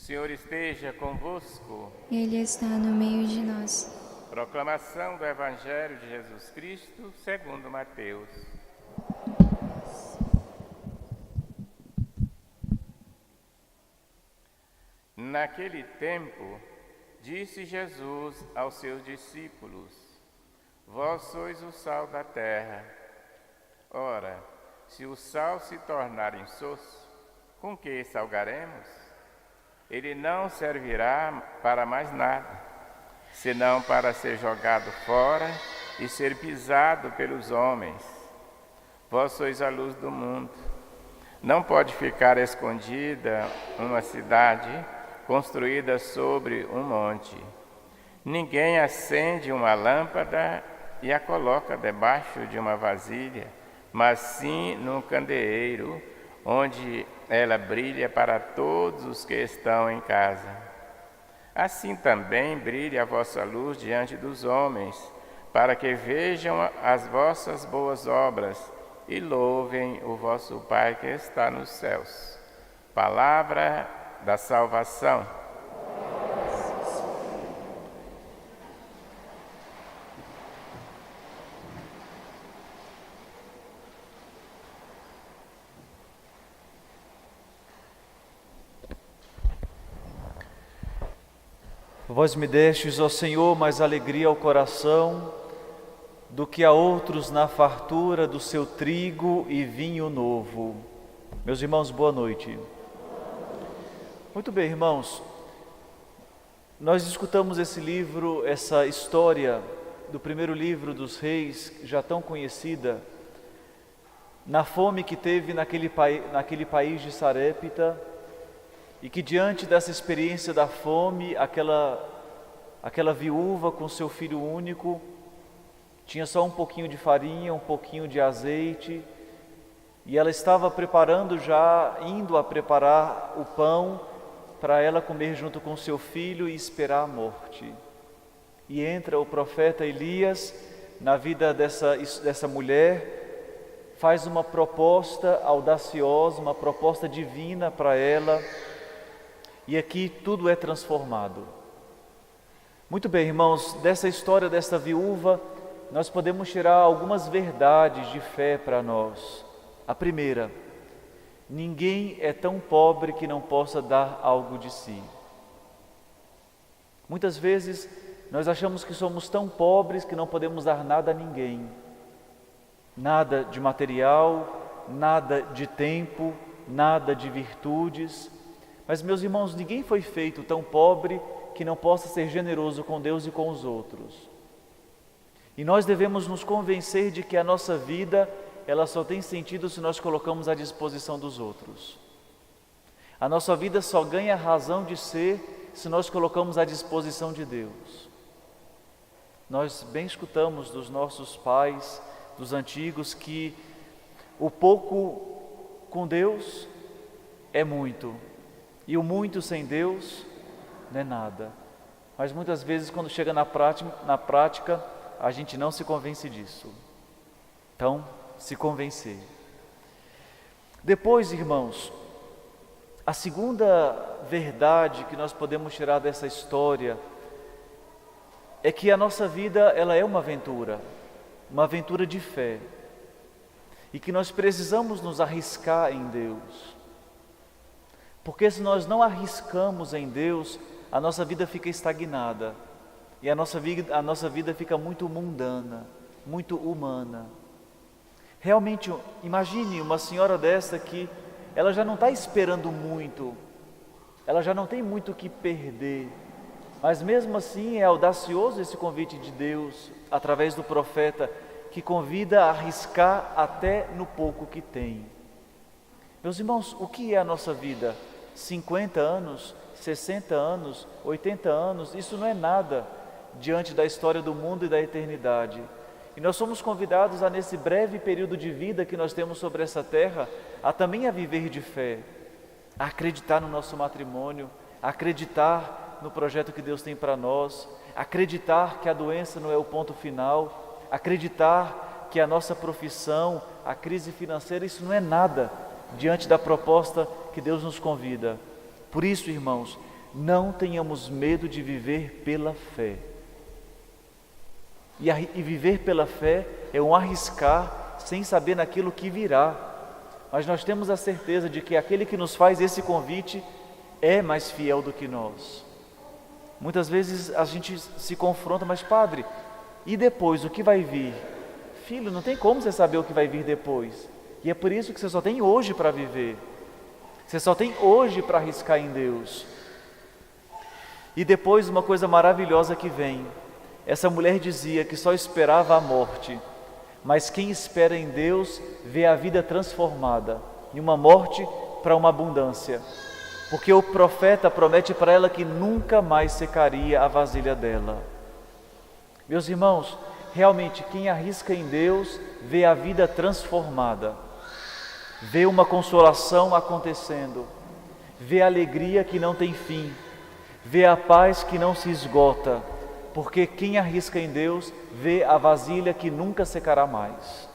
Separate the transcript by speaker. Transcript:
Speaker 1: Senhor esteja convosco.
Speaker 2: Ele está no meio de nós.
Speaker 1: Proclamação do Evangelho de Jesus Cristo segundo Mateus. Naquele tempo, disse Jesus aos seus discípulos: Vós sois o sal da terra. Ora, se o sal se tornar insosso, com que salgaremos? Ele não servirá para mais nada, senão para ser jogado fora e ser pisado pelos homens. Vós sois a luz do mundo. Não pode ficar escondida uma cidade construída sobre um monte. Ninguém acende uma lâmpada e a coloca debaixo de uma vasilha, mas sim num candeeiro, onde ela brilha para todos os que estão em casa. Assim também brilhe a vossa luz diante dos homens, para que vejam as vossas boas obras e louvem o vosso Pai que está nos céus. Palavra da salvação.
Speaker 3: Vós me destes, ó Senhor, mais alegria ao coração do que a outros na fartura do seu trigo e vinho novo. Meus irmãos, boa noite. Muito bem, irmãos, nós escutamos esse livro, essa história do primeiro livro dos reis, já tão conhecida, na fome que teve naquele país de Sarepta, e que diante dessa experiência da fome, aquela viúva com seu filho único, tinha só um pouquinho de farinha, um pouquinho de azeite, e ela estava indo a preparar o pão para ela comer junto com seu filho e esperar a morte. E entra o profeta Elias na vida dessa mulher, faz uma proposta audaciosa, uma proposta divina para ela, e aqui tudo é transformado. Muito bem, irmãos, dessa história dessa viúva, nós podemos tirar algumas verdades de fé para nós. A primeira: ninguém é tão pobre que não possa dar algo de si. Muitas vezes nós achamos que somos tão pobres que não podemos dar nada a ninguém. Nada de material, nada de tempo, nada de virtudes. Mas, meus irmãos, ninguém foi feito tão pobre que não possa ser generoso com Deus e com os outros. E nós devemos nos convencer de que a nossa vida, ela só tem sentido se nós colocamos à disposição dos outros. A nossa vida só ganha razão de ser se nós colocamos à disposição de Deus. Nós bem escutamos dos nossos pais, dos antigos, que o pouco com Deus é muito, e o muito sem Deus não é nada. Mas muitas vezes, quando chega na prática, a gente não se convence disso. Então, se convencer. Depois, irmãos, a segunda verdade que nós podemos tirar dessa história é que a nossa vida, ela é uma aventura de fé, e que nós precisamos nos arriscar em Deus. Porque se nós não arriscamos em Deus, a nossa vida fica estagnada, e a nossa vida fica muito mundana, muito humana. Realmente, imagine uma senhora dessa que ela já não está esperando muito, ela já não tem muito o que perder, mas mesmo assim é audacioso esse convite de Deus, através do profeta, que convida a arriscar até no pouco que tem. Meus irmãos, o que é a nossa vida? 50 anos, 60 anos, 80 anos, isso não é nada diante da história do mundo e da eternidade. E nós somos convidados a, nesse breve período de vida que nós temos sobre essa terra, a também a viver de fé, a acreditar no nosso matrimônio, a acreditar no projeto que Deus tem para nós, acreditar que a doença não é o ponto final, acreditar que a nossa profissão, a crise financeira, isso não é nada diante da proposta que Deus nos convida. Por isso, irmãos, não tenhamos medo de viver pela fé. E viver pela fé é um arriscar sem saber naquilo que virá. Mas nós temos a certeza de que aquele que nos faz esse convite é mais fiel do que nós. Muitas vezes a gente se confronta, mas padre, e depois o que vai vir? Filho, não tem como você saber o que vai vir depois. E é por isso que você só tem hoje para viver. Você só tem hoje para arriscar em Deus. E depois uma coisa maravilhosa que vem. Essa mulher dizia que só esperava a morte, mas quem espera em Deus vê a vida transformada, em uma morte para uma abundância. Porque o profeta promete para ela que nunca mais secaria a vasilha dela. Meus irmãos, realmente quem arrisca em Deus vê a vida transformada, vê uma consolação acontecendo, vê a alegria que não tem fim, vê a paz que não se esgota, porque quem arrisca em Deus vê a vasilha que nunca secará mais.